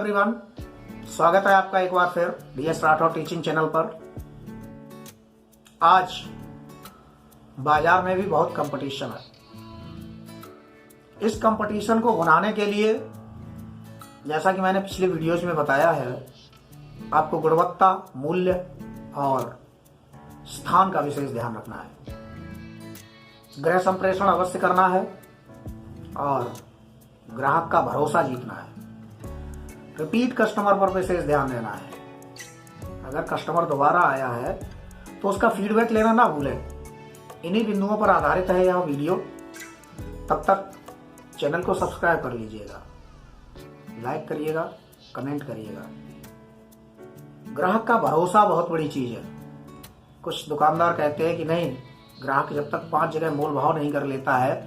Everyone, स्वागत है आपका एक बार फिर DS राठौर टीचिंग चैनल पर। आज बाजार में भी बहुत कंपटीशन है। इस कंपटीशन को भुनाने के लिए, जैसा कि मैंने पिछले वीडियोज में बताया है, आपको गुणवत्ता, मूल्य और स्थान का विशेष ध्यान रखना है। गृह संप्रेषण अवश्य करना है और ग्राहक का भरोसा जीतना है। रिपीट कस्टमर पर विशेष ध्यान देना है। अगर कस्टमर दोबारा आया है तो उसका फीडबैक लेना ना भूलें। इन्हीं बिंदुओं पर आधारित है यह वीडियो। तब तक चैनल को सब्सक्राइब कर लीजिएगा, लाइक करिएगा, कमेंट करिएगा। ग्राहक का भरोसा बहुत बड़ी चीज है। कुछ दुकानदार कहते हैं कि नहीं, ग्राहक जब तक 5 जगह मोल भाव नहीं कर लेता है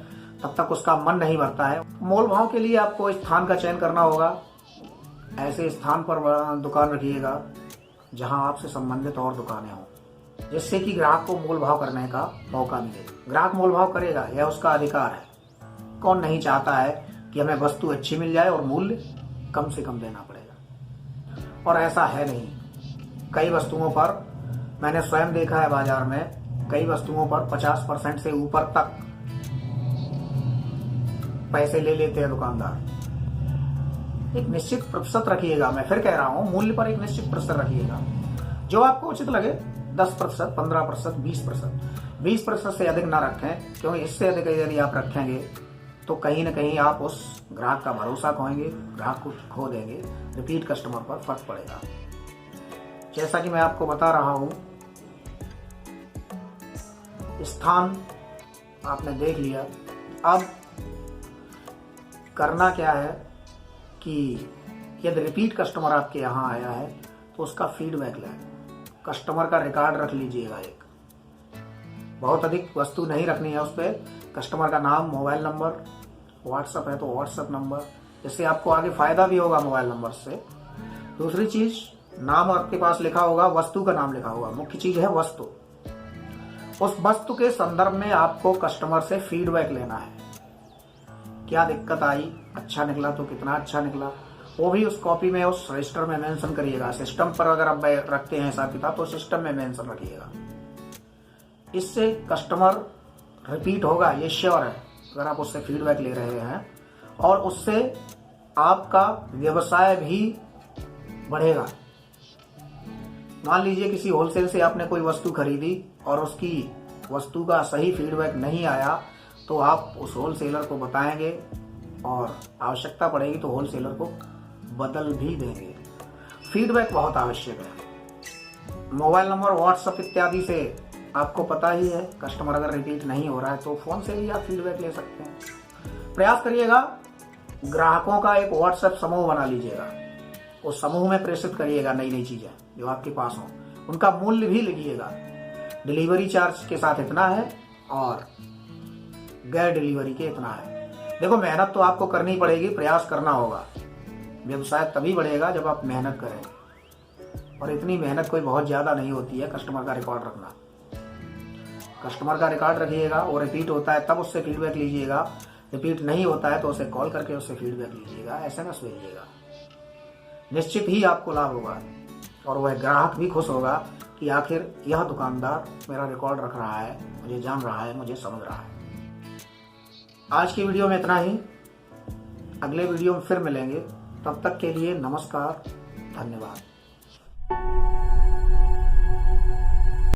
तब तक उसका मन नहीं भरता है। मोल भाव के लिए आपको स्थान का चयन करना होगा। ऐसे स्थान पर दुकान रखिएगा जहां आपसे संबंधित और दुकानें हों, जिससे कि ग्राहक को मोल भाव करने का मौका मिले। ग्राहक मोल भाव करेगा, यह उसका अधिकार है। कौन नहीं चाहता है कि हमें वस्तु अच्छी मिल जाए और मूल्य कम से कम देना पड़ेगा। और ऐसा है नहीं। कई वस्तुओं पर मैंने स्वयं देखा है, बाजार में कई वस्तुओं पर 50% से ऊपर तक पैसे ले लेते हैं दुकानदार। एक निश्चित प्रतिशत रखिएगा। मैं फिर कह रहा हूं, मूल्य पर एक निश्चित प्रतिशत रखिएगा जो आपको उचित लगे। 10%, 15%, 20%। 20% से अधिक ना रखें, क्योंकि इससे अधिक यदि आप रखेंगे तो कहीं ना कहीं आप उस ग्राहक का भरोसा खोएंगे, ग्राहक को खो देंगे। रिपीट कस्टमर पर फर्क पड़ेगा। जैसा कि मैं आपको बता रहा हूं, स्थान आपने देख लिया। अब करना क्या है कि यदि रिपीट कस्टमर आपके यहाँ आया है तो उसका फीडबैक लें। कस्टमर का रिकॉर्ड रख लीजिएगा। एक बहुत अधिक वस्तु नहीं रखनी है। उस पर कस्टमर का नाम, मोबाइल नंबर, व्हाट्सएप है तो व्हाट्सएप नंबर, इससे आपको आगे फायदा भी होगा मोबाइल नंबर से। दूसरी चीज, नाम आपके पास लिखा होगा, वस्तु का नाम लिखा होगा। मुख्य चीज है वस्तु। उस वस्तु के संदर्भ में आपको कस्टमर से फीडबैक लेना है। क्या दिक्कत आई, अच्छा निकला तो कितना अच्छा निकला, वो भी उस कॉपी में, उस रजिस्टर में मेंशन करिएगा। सिस्टम पर अगर आप रखते हैं हिसाब किताब तो सिस्टम में मेंशन रखिएगा। इससे कस्टमर रिपीट होगा, ये श्योर है, अगर आप उससे फीडबैक ले रहे हैं। और उससे आपका व्यवसाय भी बढ़ेगा। मान लीजिए किसी होलसेल से आपने कोई वस्तु खरीदी और उसकी वस्तु का सही फीडबैक नहीं आया तो आप उस होलसेलर को बताएंगे और आवश्यकता पड़ेगी तो होलसेलर को बदल भी देंगे। फीडबैक बहुत आवश्यक है। मोबाइल नंबर, व्हाट्सएप इत्यादि से आपको पता ही है, कस्टमर अगर रिपीट नहीं हो रहा है तो फोन से भी आप फीडबैक ले सकते हैं। प्रयास करिएगा, ग्राहकों का एक व्हाट्सएप समूह बना लीजिएगा। उस समूह में प्रेषित करिएगा नई नई चीजें जो आपके पास हो। उनका मूल्य भी लिखिएगा। डिलीवरी चार्ज के साथ इतना है और गैर डिलीवरी के इतना है। देखो, मेहनत तो आपको करनी पड़ेगी, प्रयास करना होगा। व्यवसाय तभी बढ़ेगा जब आप मेहनत करेंगे, और इतनी मेहनत कोई बहुत ज्यादा नहीं होती है। कस्टमर का रिकॉर्ड रखना, कस्टमर का रिकॉर्ड रखिएगा। वो रिपीट होता है तब उससे फीडबैक लीजिएगा। रिपीट नहीं होता है तो उसे कॉल करके उससे फीडबैक लीजिएगा, SMS भेजिएगा। निश्चित ही आपको लाभ होगा और वह ग्राहक भी खुश होगा कि आखिर यह दुकानदार मेरा रिकॉर्ड रख रहा है, मुझे जान रहा है, मुझे समझ रहा है। आज की वीडियो में इतना ही। अगले वीडियो में फिर मिलेंगे। तब तक के लिए नमस्कार, धन्यवाद।